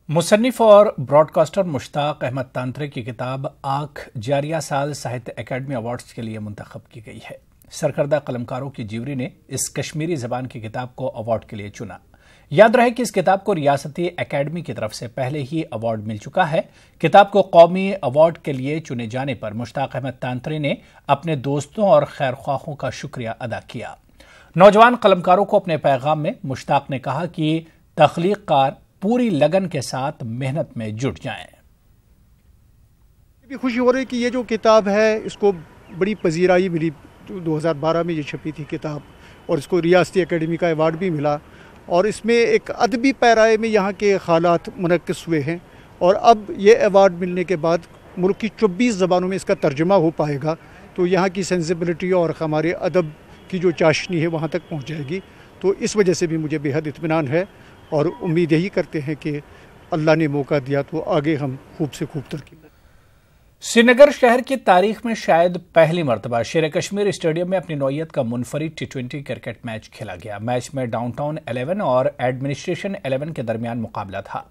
मुसन्निफ और ब्रॉडकास्टर मुश्ताक अहमद तांत्रे की किताब आँख जारिया साल साहित्य एकेडमी अवार्ड्स के लिए मुंतखब की गई है। सरकर्दा कलमकारों की जीवरी ने इस कश्मीरी जबान की किताब को अवार्ड के लिए चुना। याद रहे कि इस किताब को रियासती एकेडमी की तरफ से पहले ही अवार्ड मिल चुका है। किताब को कौमी अवार्ड के लिए चुने जाने पर मुश्ताक अहमद तांत्रे ने अपने दोस्तों और खैरख्वाहों का शुक्रिया अदा किया। नौजवान कलमकारों को अपने पैगाम में मुश्ताक ने कहा कि तख्लीक़कार पूरी लगन के साथ मेहनत में जुट जाएं। भी खुशी हो रही कि ये जो किताब है इसको बड़ी पजीराई मिली। 2012 में ये छपी थी किताब और इसको रियासती एकेडमी का अवार्ड भी मिला और इसमें एक अदबी पैराए में यहाँ के हालात मुनक्किस हुए हैं और अब ये अवार्ड मिलने के बाद मुल्क की 24 ज़बानों में इसका तर्जुमा हो पाएगा तो यहाँ की सेंसिबिलिटी और हमारे अदब की जो चाशनी है वहाँ तक पहुँच जाएगी। तो इस वजह से भी मुझे बेहद इत्मीनान है और उम्मीद यही करते हैं कि अल्लाह ने मौका दिया तो आगे हम खूब से खूब तरक्की। श्रीनगर शहर की तारीख में शायद पहली मरतबा शेर कश्मीर स्टेडियम में अपनी नौयत का मुनफरिद T20 क्रिकेट मैच खेला गया। मैच में डाउनटाउन 11 और एडमिनिस्ट्रेशन 11 के दरमियान मुकाबला था।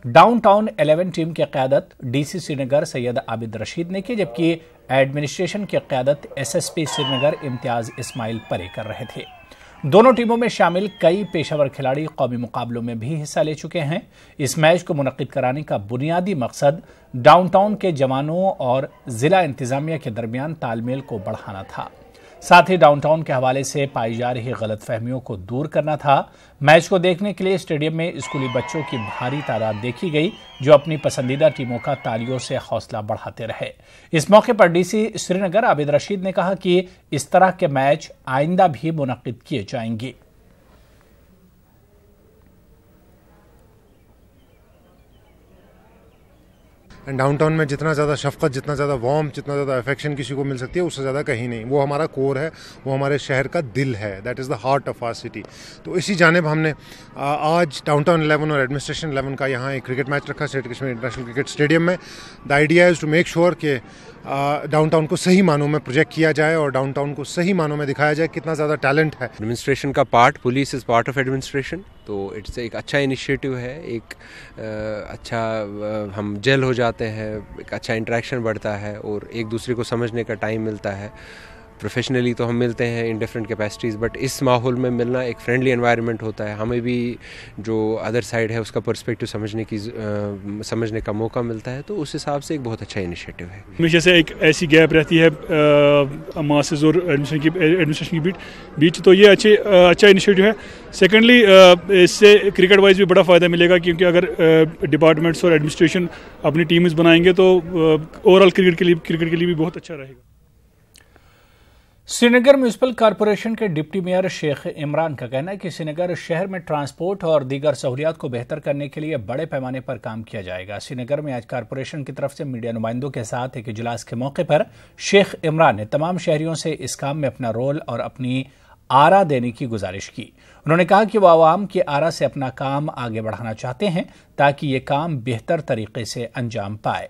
डाउनटाउन 11 टीम की क़यादत DC श्रीनगर सैयद आबिद रशीद ने की, जबकि एडमिनिस्ट्रेशन की क़यादत SSP श्रीनगर इम्तियाज इस्माइल परे कर रहे थे। दोनों टीमों में शामिल कई पेशावर खिलाड़ी कौमी मुकाबलों में भी हिस्सा ले चुके हैं। इस मैच को मुनक्किद कराने का बुनियादी मकसद डाउनटाउन के जवानों और जिला इंतजामिया के दरमियान तालमेल को बढ़ाना था, साथ ही डाउनटाउन के हवाले से पाई जा रही गलतफहमियों को दूर करना था। मैच को देखने के लिए स्टेडियम में स्कूली बच्चों की भारी तादाद देखी गई, जो अपनी पसंदीदा टीमों का तालियों से हौसला बढ़ाते रहे। इस मौके पर DC श्रीनगर आबिद रशीद ने कहा कि इस तरह के मैच आइंदा भी मुनक्किद किए जाएंगे। डाउनटाउन में जितना ज़्यादा शफ़क़त, जितना ज़्यादा वार्म, जितना ज़्यादा अफेक्शन किसी को मिल सकती है उससे ज़्यादा कहीं नहीं। वो हमारा कोर है, वो हमारे शहर का दिल है। That is the heart of our city. तो इसी जानिब हमने आज डाउनटाउन 11 और एडमिनिस्ट्रेशन 11 का यहाँ एक क्रिकेट मैच रखा state Kashmir international cricket stadium में। The idea is to make sure कि डाउनटाउन को सही मानों में प्रोजेक्ट किया जाए और डाउनटाउन को सही मानों में दिखाया जाए कितना ज़्यादा टैलेंट है। एडमिनिस्ट्रेशन का part, police is part of administration, तो इट्स एक अच्छा इनिशिएटिव है। एक अच्छा हम जेल हो जाते हैं, एक अच्छा इंटरेक्शन बढ़ता है और एक दूसरे को समझने का टाइम मिलता है। प्रोफेशनली तो हम मिलते हैं इन डिफरेंट कैपेसिटीज़, बट इस माहौल में मिलना एक फ्रेंडली एनवायरनमेंट होता है। हमें भी जो अदर साइड है उसका पर्सपेक्टिव समझने का मौका मिलता है, तो उस हिसाब से एक बहुत अच्छा इनिशिएटिव है। हमेशा से एक ऐसी गैप रहती है मास्टर्स और एडमिनिस्ट्रेशन के बीच, तो ये अच्छा इनिशिएटिव है। सेकेंडली इससे क्रिकेट वाइज भी बड़ा फ़ायदा मिलेगा, क्योंकि अगर डिपार्टमेंट्स और एडमिनिस्ट्रेशन अपनी टीम्स बनाएंगे तो ओवरऑल क्रिकेट के लिए भी बहुत अच्छा रहेगा। श्रीनगर म्यूनिसिपल कॉरपोरेशन के डिप्टी मेयर शेख इमरान का कहना है कि श्रीनगर शहर में ट्रांसपोर्ट और दीगर सहूलियात को बेहतर करने के लिए बड़े पैमाने पर काम किया जाएगा। श्रीनगर में आज कॉरपोरेशन की तरफ से मीडिया नुमाइंदों के साथ एक इजलास के मौके पर शेख इमरान ने तमाम शहरियों से इस काम में अपना रोल और अपनी आरा देने की गुजारिश की। उन्होंने कहा कि वह आवाम की आरा से अपना काम आगे बढ़ाना चाहते हैं ताकि ये काम बेहतर तरीके से अंजाम पाए।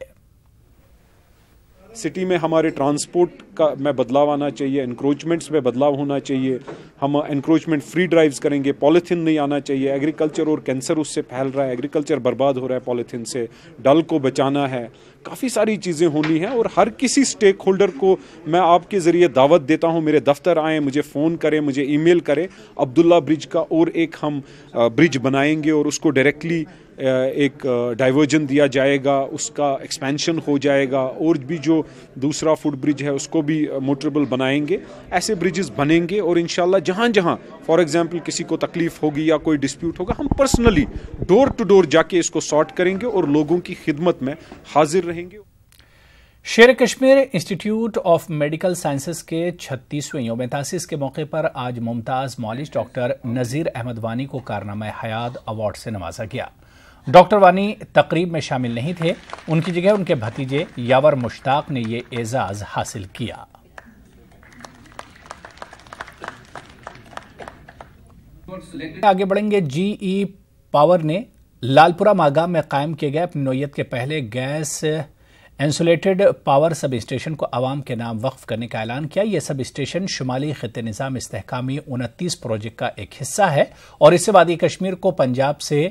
सिटी में हमारे ट्रांसपोर्ट का में बदलाव आना चाहिए, इंक्रोचमेंट्स में बदलाव होना चाहिए। हम इंक्रोचमेंट फ्री ड्राइव्स करेंगे, पॉलीथीन नहीं आना चाहिए। एग्रीकल्चर और कैंसर उससे फैल रहा है, एग्रीकल्चर बर्बाद हो रहा है पॉलीथीन से। डल को बचाना है, काफ़ी सारी चीज़ें होनी हैं और हर किसी स्टेक होल्डर को मैं आपके ज़रिए दावत देता हूं, मेरे दफ्तर आएँ, मुझे फ़ोन करें, मुझे ईमेल करें। अब्दुल्ला ब्रिज का और एक हम ब्रिज बनाएंगे और उसको डायरेक्टली एक डाइवर्जन दिया जाएगा, उसका एक्सपेंशन हो जाएगा और भी जो दूसरा फुट ब्रिज है उसको भी मोटरेबल बनाएंगे। ऐसे ब्रिजेस बनेंगे और इंशाल्लाह जहाँ जहाँ फॉर एग्जांपल किसी को तकलीफ होगी या कोई डिस्प्यूट होगा, हम पर्सनली डोर टू डोर जाके इसको सॉर्ट करेंगे और लोगों की खिदमत में हाजिर रहेंगे। शेर Kashmir institute of medical sciences के 36वें यौम तासीस के मौके पर आज मुमताज मौलिज डॉक्टर नज़ीर अहमद वानी को कारनामा हयात अवार्ड से नवाजा गया। डॉक्टर वानी तकरीब में शामिल नहीं थे, उनकी जगह उनके भतीजे यावर मुश्ताक ने ये एजाज हासिल किया। आगे बढ़ेंगे। GE पावर ने लालपुरा मागाम में कायम किए गए अपनी नौयत के पहले gas insulated power sub station को आवाम के नाम वक्फ करने का ऐलान किया। यह सब स्टेशन शुमाली खित्ते निज़ाम इस्तेहकामी 29 प्रोजेक्ट का एक हिस्सा है और इससे वादी कश्मीर को पंजाब से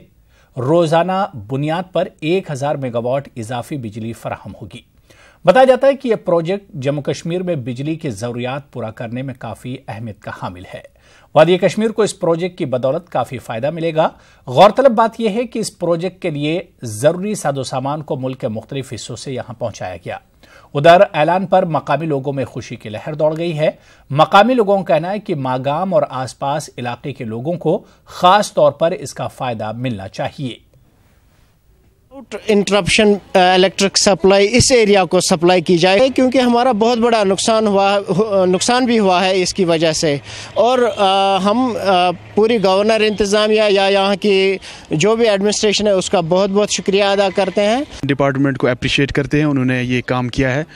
रोजाना बुनियाद पर 1000 मेगावाट इजाफी बिजली फराहम होगी। बताया जाता है कि यह प्रोजेक्ट जम्मू कश्मीर में बिजली की जरूरियात पूरा करने में काफी अहमियत का हामिल है। वादी कश्मीर को इस प्रोजेक्ट की बदौलत काफी फायदा मिलेगा। गौरतलब बात यह है कि इस प्रोजेक्ट के लिए जरूरी साजो सामान को मुल्क के मुख्तलिफ हिस्सों से यहां पहुंचाया गया। उधर ऐलान पर मकामी लोगों में खुशी की लहर दौड़ गई है। मकामी लोगों का कहना है कि मागाम और आसपास इलाके के लोगों को खास तौर पर इसका फायदा मिलना चाहिए। इंटरप्शन इलेक्ट्रिक सप्लाई इस एरिया को सप्लाई की जाए, क्योंकि हमारा बहुत बड़ा नुकसान भी हुआ है इसकी वजह से। और हम पूरी गवर्नर इंतज़ामिया या यहाँ की जो भी एडमिनिस्ट्रेशन है उसका बहुत बहुत शुक्रिया अदा करते हैं। डिपार्टमेंट को अप्रिशिएट करते हैं, उन्होंने ये काम किया है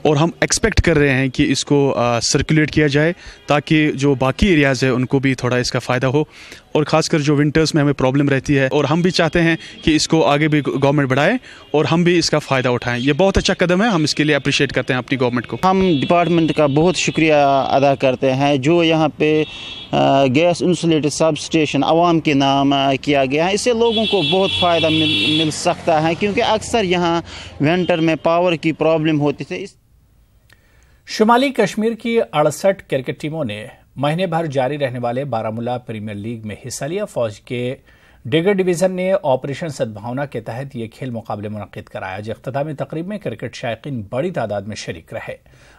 और हम एक्सपेक्ट कर रहे हैं कि इसको सर्कुलेट किया जाए ताकि जो बाकी एरियाज़ है उनको भी थोड़ा इसका फ़ायदा हो, और ख़ासकर जो विंटर्स में हमें प्रॉब्लम रहती है। और हम भी चाहते हैं कि इसको आगे भी गवर्नमेंट बढ़ाए और हम भी इसका फ़ायदा उठाएं। ये बहुत अच्छा कदम है, हम इसके लिए अप्रिशिएट करते हैं अपनी गवर्नमेंट को। हम डिपार्टमेंट का बहुत शुक्रिया अदा करते हैं जो यहाँ पे गैस इंसुलेटेड सब स्टेशन आवाम के नाम किया गया है। इससे लोगों को बहुत फ़ायदा मिल सकता है, क्योंकि अक्सर यहाँ विंटर में पावर की प्रॉब्लम होती थी। शुमाली कश्मीर की 68 क्रिकेट टीमों ने महीने भर जारी रहने वाले बारामूला प्रीमियर लीग में हिस्सा लिया। फौज के डिगर डिवीजन ने ऑपरेशन सद्भावना के तहत ये खेल मुकाबले मुनक्किद कराया। आज इख्तितामी तकरीब में क्रिकेट शायकीन बड़ी तादाद में शरीक रहे।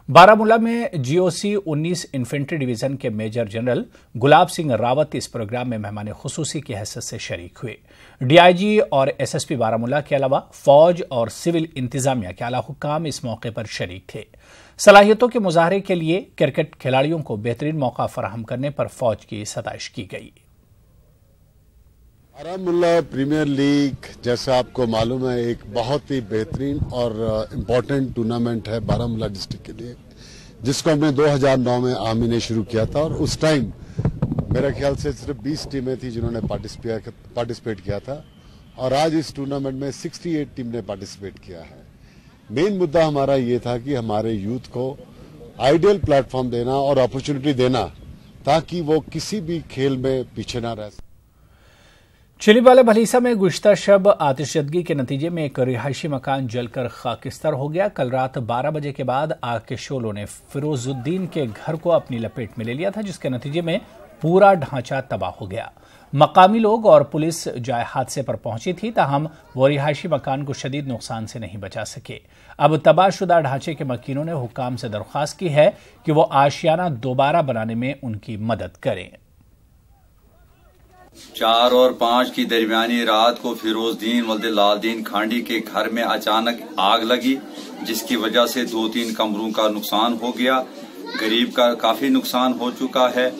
बारामूला में GOC 19 इन्फेंट्री डिवीजन के मेजर जनरल गुलाब सिंह रावत इस प्रोग्राम में मेहमान खुसूसी की हैसियत से शरीक हुए। DIG और SSP बारामूला के अलावा फौज और सिविल इंतजामिया के आला हुक्काम इस मौके पर शरीक थे। सलाहियतों के मुजाहरे के लिए क्रिकेट खिलाड़ियों को बेहतरीन मौका फराहम करने पर फौज की सताइश की गई। बारामूला प्रीमियर लीग जैसा आपको मालूम है एक बहुत ही बेहतरीन और इम्पोर्टेंट टूर्नामेंट है बारामूला डिस्ट्रिक्ट के लिए, जिसको हमने 2009 में आर्मी ने शुरू किया था। और उस टाइम मेरे ख्याल से सिर्फ 20 टीमें थी जिन्होंने पार्टिसिपेट किया था, और आज इस टूर्नामेंट में 68 टीम ने पार्टिसिपेट किया है। मेन मुद्दा हमारा ये था कि हमारे यूथ को आइडियल प्लेटफॉर्म देना और अपॉर्चुनिटी देना ताकि वो किसी भी खेल में पीछे ना रह सके। चिलीवाला भलीसा में गुश्ता शब आतिशजदगी के नतीजे में एक रिहायशी मकान जलकर खाकिस्तर हो गया। कल रात 12 बजे के बाद आग के शोलों ने फिरोजुद्दीन के घर को अपनी लपेट में ले लिया था, जिसके नतीजे में पूरा ढांचा तबाह हो गया। मकामी लोग और पुलिस जाए हादसे पर पहुंची थी, ताहम वो रिहायशी मकान को शदीद नुकसान से नहीं बचा सके। अब तबाहशुदा ढांचे के मकीनों ने हुक्काम से दरख्वास्त की है कि वो आशियाना दोबारा बनाने में उनकी मदद करें। 4 और 5 की दरमियानी रात को फिरोजुद्दीन वल्द लालदीन खांडी के घर में अचानक आग लगी, जिसकी वजह से 2-3 कमरों का नुकसान हो गया। गरीब का काफी नुकसान हो चुका है,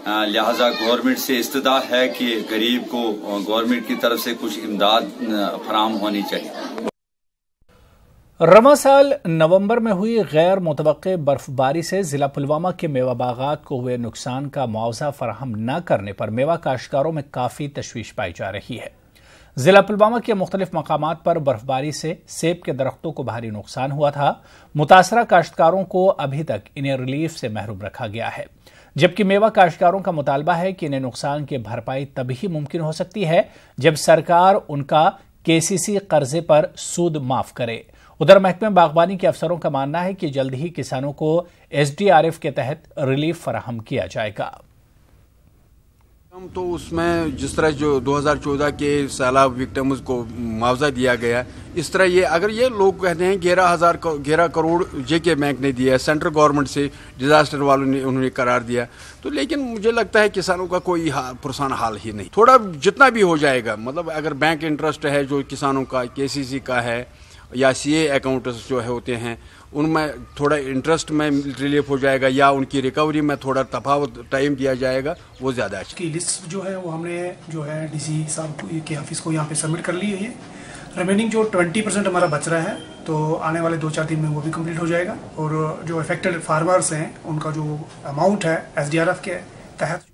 लिहाजा गवर्नमेंट से इस्तदा है कि गरीब को गवर्नमेंट की तरफ से कुछ इमदाद फराहम होनी चाहिए। रवां साल नवंबर में हुई गैर मुतवक्के बर्फबारी से जिला पुलवामा के मेवा बागात को हुए नुकसान का मुआवजा फराहम न करने पर मेवा काश्तकारों में काफी तशवीश पाई जा रही है। जिला पुलवामा के मुख्तलिफ मकामात पर बर्फबारी से सेब के दरख्तों को भारी नुकसान हुआ था। मुतासरा काश्तकारों को अभी तक इन्हें रिलीफ से महरूम रखा गया है, जबकि मेवा काश्तकारों का मुतालबा है कि इन्हें नुकसान की भरपाई तभी मुमकिन हो सकती है जब सरकार उनका KCC कर्जे पर सूद माफ करे। उधर महकमे बागबानी के अफसरों का मानना है कि जल्द ही किसानों को SDRF के तहत रिलीफ फराहम किया जाएगा। तो उसमें जिस तरह जो 2014 के सैलाब विक्टिम्स को मुआवजा दिया गया, इस तरह ये अगर ये लोग कहते हैं 11 करोड़ JK बैंक ने दिया, सेंट्रल गवर्नमेंट से डिजास्टर वालों ने उन्होंने करार दिया, तो लेकिन मुझे लगता है किसानों का कोई पुरसान हाल ही नहीं। थोड़ा जितना भी हो जाएगा, मतलब अगर बैंक इंटरेस्ट है जो किसानों का KCC का है या CA अकाउंट्स जो है होते हैं उनमें थोड़ा इंटरेस्ट में रिलीफ हो जाएगा या उनकी रिकवरी में थोड़ा तफावत टाइम दिया जाएगा, वो ज़्यादा अच्छा। की लिस्ट जो है वो हमने जो है DC साहब के ऑफिस को यहाँ पे सबमिट कर ली है। रिमेनिंग जो 20% हमारा बच रहा है तो आने वाले 2-4 दिन में वो भी कंप्लीट हो जाएगा, और जो अफेक्टेड फार्मर्स हैं उनका जो अमाउंट है SDRF के तहत।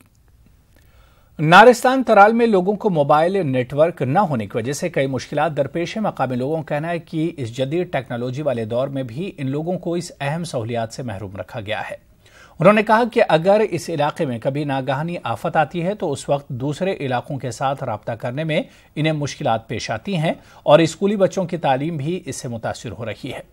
नारिस्तान तराल में लोगों को मोबाइल नेटवर्क न होने की वजह से कई मुश्किलात दरपेश है। मकामी लोगों का कहना है कि इस जदीद टेक्नोलॉजी वाले दौर में भी इन लोगों को इस अहम सहूलियात से महरूम रखा गया है। उन्होंने कहा कि अगर इस इलाके में कभी नागहानी आफत आती है तो उस वक्त दूसरे इलाकों के साथ राब्ता करने में इन्हें मुश्किलात पेश आती हैं और स्कूली बच्चों की तालीम भी इससे मुतासिर हो रही है।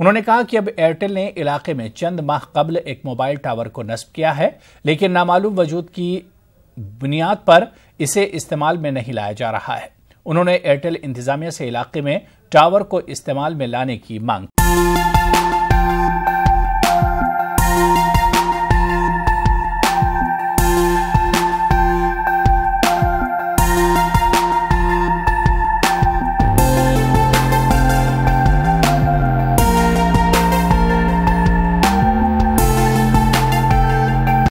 उन्होंने कहा कि अब एयरटेल ने इलाके में चंद माह कबल एक मोबाइल टावर को नस्ब किया है, लेकिन नामालूम वजूद की बुनियाद पर इसे इस्तेमाल में नहीं लाया जा रहा है। उन्होंने एयरटेल इंतजामिया से इलाके में टावर को इस्तेमाल में लाने की मांग की।